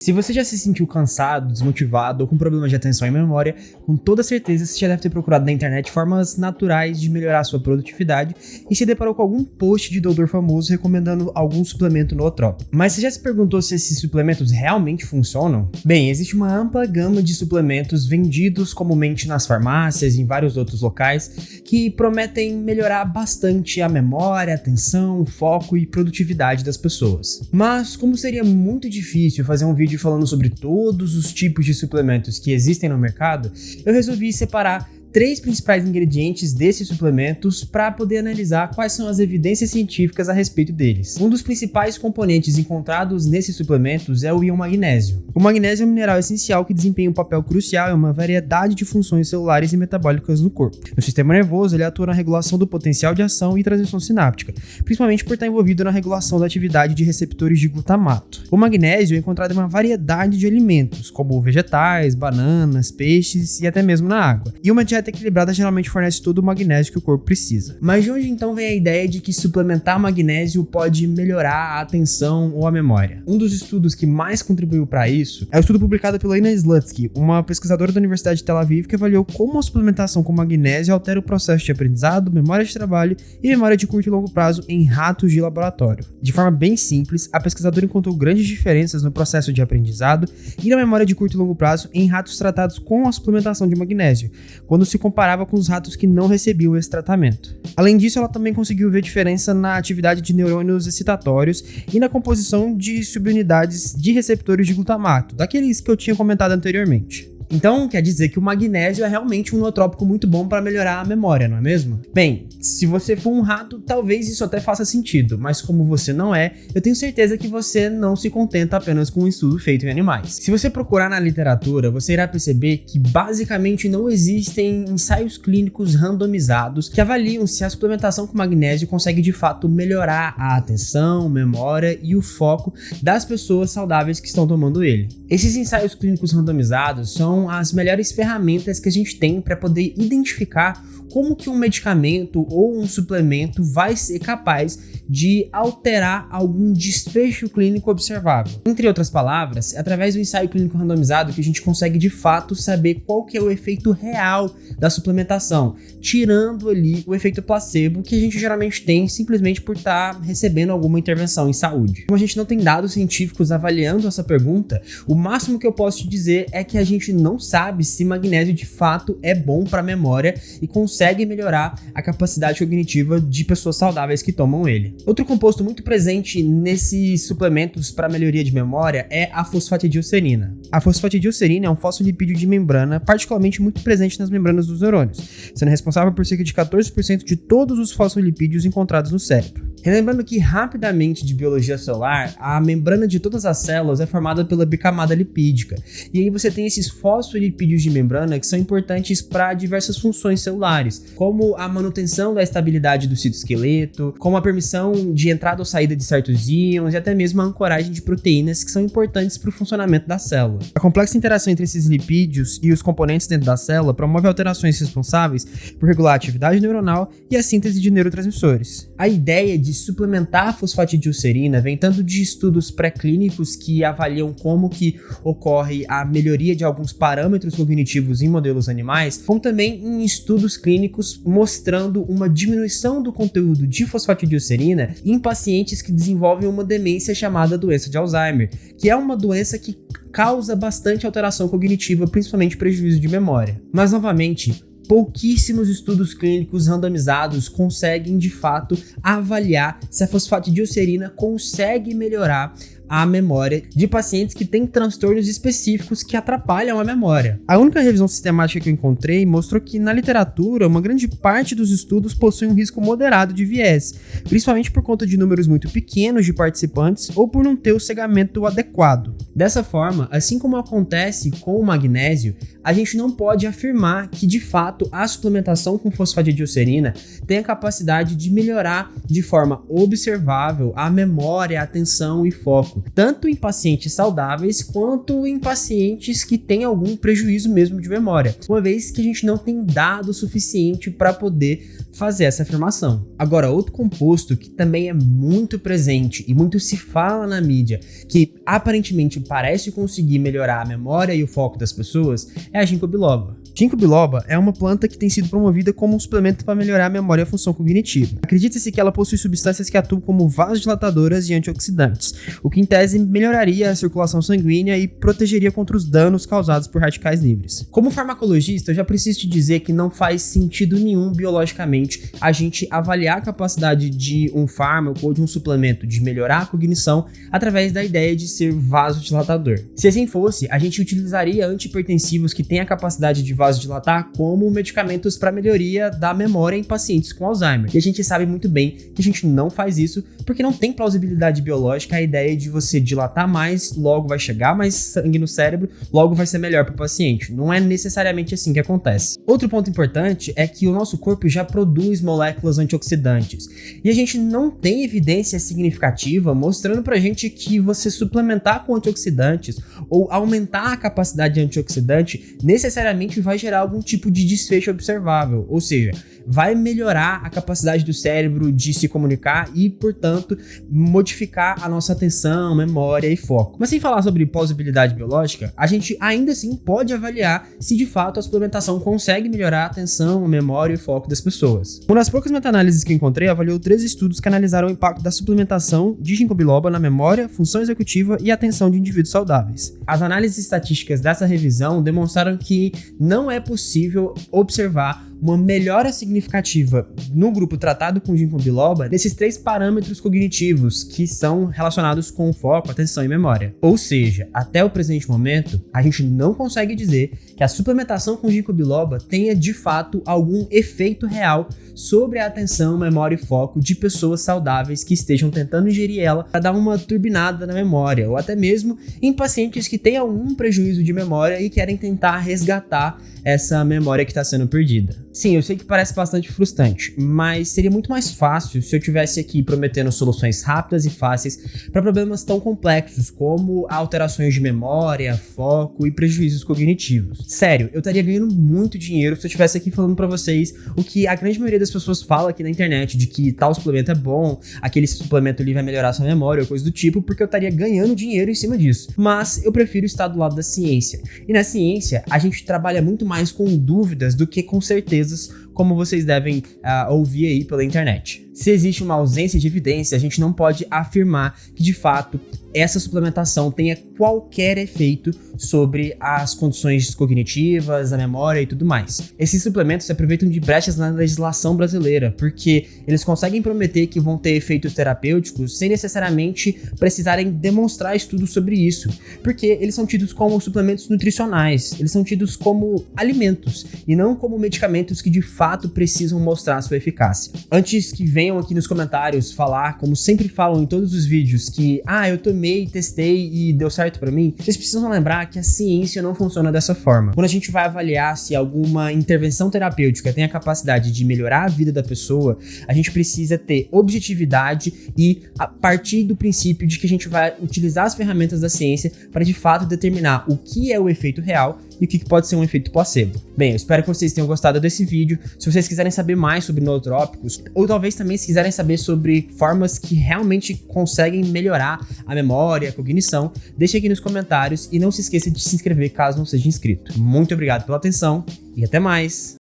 Se você já se sentiu cansado, desmotivado ou com problemas de atenção e memória, com toda certeza você já deve ter procurado na internet formas naturais de melhorar a sua produtividade e se deparou com algum post de doutor famoso recomendando algum suplemento nootrópico. Mas você já se perguntou se esses suplementos realmente funcionam? Bem, existe uma ampla gama de suplementos vendidos comumente nas farmácias e em vários outros locais que prometem melhorar bastante a memória, a atenção, o foco e produtividade das pessoas. Mas como seria muito difícil fazer um vídeo falando sobre todos os tipos de suplementos que existem no mercado, eu resolvi separar 3 principais ingredientes desses suplementos para poder analisar quais são as evidências científicas a respeito deles. Um dos principais componentes encontrados nesses suplementos é o íon magnésio. O magnésio é um mineral essencial que desempenha um papel crucial em uma variedade de funções celulares e metabólicas no corpo. No sistema nervoso, ele atua na regulação do potencial de ação e transmissão sináptica, principalmente por estar envolvido na regulação da atividade de receptores de glutamato. O magnésio é encontrado em uma variedade de alimentos, como vegetais, bananas, peixes e até mesmo na água. E uma dieta equilibrada geralmente fornece todo o magnésio que o corpo precisa. Mas de onde então vem a ideia de que suplementar magnésio pode melhorar a atenção ou a memória? Um dos estudos que mais contribuiu para isso é o estudo publicado pela Ina Slutsky, uma pesquisadora da Universidade de Tel Aviv, que avaliou como a suplementação com magnésio altera o processo de aprendizado, memória de trabalho e memória de curto e longo prazo em ratos de laboratório. De forma bem simples, a pesquisadora encontrou grandes diferenças no processo de aprendizado e na memória de curto e longo prazo em ratos tratados com a suplementação de magnésio, quando se comparava com os ratos que não recebiam esse tratamento. Além disso, ela também conseguiu ver diferença na atividade de neurônios excitatórios e na composição de subunidades de receptores de glutamato, daqueles que eu tinha comentado anteriormente. Então, quer dizer que o magnésio é realmente um nootrópico muito bom para melhorar a memória, não é mesmo? Bem, se você for um rato, talvez isso até faça sentido, mas como você não é, eu tenho certeza que você não se contenta apenas com um estudo feito em animais. Se você procurar na literatura, você irá perceber que basicamente não existem ensaios clínicos randomizados que avaliam se a suplementação com magnésio consegue de fato melhorar a atenção, memória e o foco das pessoas saudáveis que estão tomando ele. Esses ensaios clínicos randomizados são as melhores ferramentas que a gente tem para poder identificar como que um medicamento ou um suplemento vai ser capaz de alterar algum desfecho clínico observável. Entre outras palavras, é através do ensaio clínico randomizado que a gente consegue de fato saber qual que é o efeito real da suplementação, tirando ali o efeito placebo que a gente geralmente tem simplesmente por estar recebendo alguma intervenção em saúde. Como a gente não tem dados científicos avaliando essa pergunta, o máximo que eu posso te dizer é que a gente não sabe se magnésio de fato é bom para a memória e consegue melhorar a capacidade cognitiva de pessoas saudáveis que tomam ele. Outro composto muito presente nesses suplementos para melhoria de memória é a fosfatidilcerina. A fosfatidilcerina é um fosfolipídio de membrana particularmente muito presente nas membranas dos neurônios, sendo responsável por cerca de 14% de todos os fosfolipídios encontrados no cérebro. Relembrando que rapidamente de biologia celular, a membrana de todas as células é formada pela bicamada lipídica. E aí você tem esses fosfolipídios de membrana que são importantes para diversas funções celulares, como a manutenção da estabilidade do citoesqueleto, como a permissão de entrada ou saída de certos íons e até mesmo a ancoragem de proteínas que são importantes para o funcionamento da célula. A complexa interação entre esses lipídios e os componentes dentro da célula promove alterações responsáveis por regular a atividade neuronal e a síntese de neurotransmissores. A ideia de suplementar a fosfatidilcerina vem tanto de estudos pré-clínicos que avaliam como que ocorre a melhoria de alguns parâmetros cognitivos em modelos animais, como também em estudos clínicos mostrando uma diminuição do conteúdo de fosfatidilcerina em pacientes que desenvolvem uma demência chamada doença de Alzheimer, que é uma doença que causa bastante alteração cognitiva, principalmente prejuízo de memória. Mas novamente, pouquíssimos estudos clínicos randomizados conseguem de fato avaliar se a fosfatidilcerina consegue melhorar a memória de pacientes que têm transtornos específicos que atrapalham a memória. A única revisão sistemática que eu encontrei mostrou que na literatura uma grande parte dos estudos possui um risco moderado de viés, principalmente por conta de números muito pequenos de participantes ou por não ter o cegamento adequado. Dessa forma, assim como acontece com o magnésio, a gente não pode afirmar que de fato a suplementação com fosfatidilcerina tem a capacidade de melhorar de forma observável a memória, a atenção e foco, tanto em pacientes saudáveis quanto em pacientes que têm algum prejuízo mesmo de memória, uma vez que a gente não tem dado suficiente para poder fazer essa afirmação. Agora, outro composto que também é muito presente e muito se fala na mídia, que aparentemente parece conseguir melhorar a memória e o foco das pessoas, é a ginkgo biloba. Ginkgo biloba é uma planta que tem sido promovida como um suplemento para melhorar a memória e a função cognitiva. Acredita-se que ela possui substâncias que atuam como vasodilatadoras e antioxidantes, o que em tese melhoraria a circulação sanguínea e protegeria contra os danos causados por radicais livres. Como farmacologista, eu já preciso te dizer que não faz sentido nenhum biologicamente a gente avaliar a capacidade de um fármaco ou de um suplemento de melhorar a cognição através da ideia de ser vasodilatador. Se assim fosse, a gente utilizaria antihipertensivos que têm a capacidade de vasodilatar como medicamentos para melhoria da memória em pacientes com Alzheimer. E a gente sabe muito bem que a gente não faz isso porque não tem plausibilidade biológica a ideia de você dilatar mais, logo vai chegar mais sangue no cérebro, logo vai ser melhor para o paciente. Não é necessariamente assim que acontece. Outro ponto importante é que o nosso corpo já produz moléculas antioxidantes e a gente não tem evidência significativa mostrando pra gente que você suplementar com antioxidantes ou aumentar a capacidade de antioxidante necessariamente vai gerar algum tipo de desfecho observável, ou seja, vai melhorar a capacidade do cérebro de se comunicar e, portanto, modificar a nossa atenção, memória e foco. Mas sem falar sobre plausibilidade biológica, a gente ainda assim pode avaliar se de fato a suplementação consegue melhorar a atenção, a memória e o foco das pessoas. Uma das poucas meta-análises que encontrei avaliou 3 estudos que analisaram o impacto da suplementação de ginkgo biloba na memória, função executiva e atenção de indivíduos saudáveis. As análises estatísticas dessa revisão demonstraram que não é possível observar uma melhora significativa no grupo tratado com ginkgo biloba nesses 3 parâmetros cognitivos que são relacionados com foco, atenção e memória. Ou seja, até o presente momento, a gente não consegue dizer que a suplementação com ginkgo biloba tenha de fato algum efeito real sobre a atenção, memória e foco de pessoas saudáveis que estejam tentando ingerir ela para dar uma turbinada na memória, ou até mesmo em pacientes que têm algum prejuízo de memória e querem tentar resgatar essa memória que está sendo perdida. Sim, eu sei que parece bastante frustrante, mas seria muito mais fácil se eu tivesse aqui prometendo soluções rápidas e fáceis para problemas tão complexos como alterações de memória, foco e prejuízos cognitivos. Sério, eu estaria ganhando muito dinheiro se eu estivesse aqui falando para vocês o que a grande maioria das pessoas fala aqui na internet, de que tal suplemento é bom, aquele suplemento ali vai melhorar sua memória ou coisa do tipo, porque eu estaria ganhando dinheiro em cima disso. Mas eu prefiro estar do lado da ciência. E na ciência, a gente trabalha muito mais com dúvidas do que com certezas, como vocês devem ouvir aí pela internet. Se existe uma ausência de evidência, a gente não pode afirmar que, de fato, essa suplementação tenha qualquer efeito sobre as condições cognitivas, a memória e tudo mais. Esses suplementos se aproveitam de brechas na legislação brasileira, porque eles conseguem prometer que vão ter efeitos terapêuticos sem necessariamente precisarem demonstrar estudos sobre isso, porque eles são tidos como suplementos nutricionais, eles são tidos como alimentos e não como medicamentos que de fato precisam mostrar sua eficácia. Antes que venham aqui nos comentários falar, como sempre falam em todos os vídeos, que eu tomei, testei e deu certo pra mim, vocês precisam lembrar que a ciência não funciona dessa forma. Quando a gente vai avaliar se alguma intervenção terapêutica tem a capacidade de melhorar a vida da pessoa, a gente precisa ter objetividade e a partir do princípio de que a gente vai utilizar as ferramentas da ciência para de fato determinar o que é o efeito real e o que pode ser um efeito placebo. Bem, eu espero que vocês tenham gostado desse vídeo. Se vocês quiserem saber mais sobre nootrópicos, ou talvez também se quiserem saber sobre formas que realmente conseguem melhorar a memória, a cognição, deixe aqui nos comentários e não se esqueça de se inscrever caso não seja inscrito. Muito obrigado pela atenção e até mais!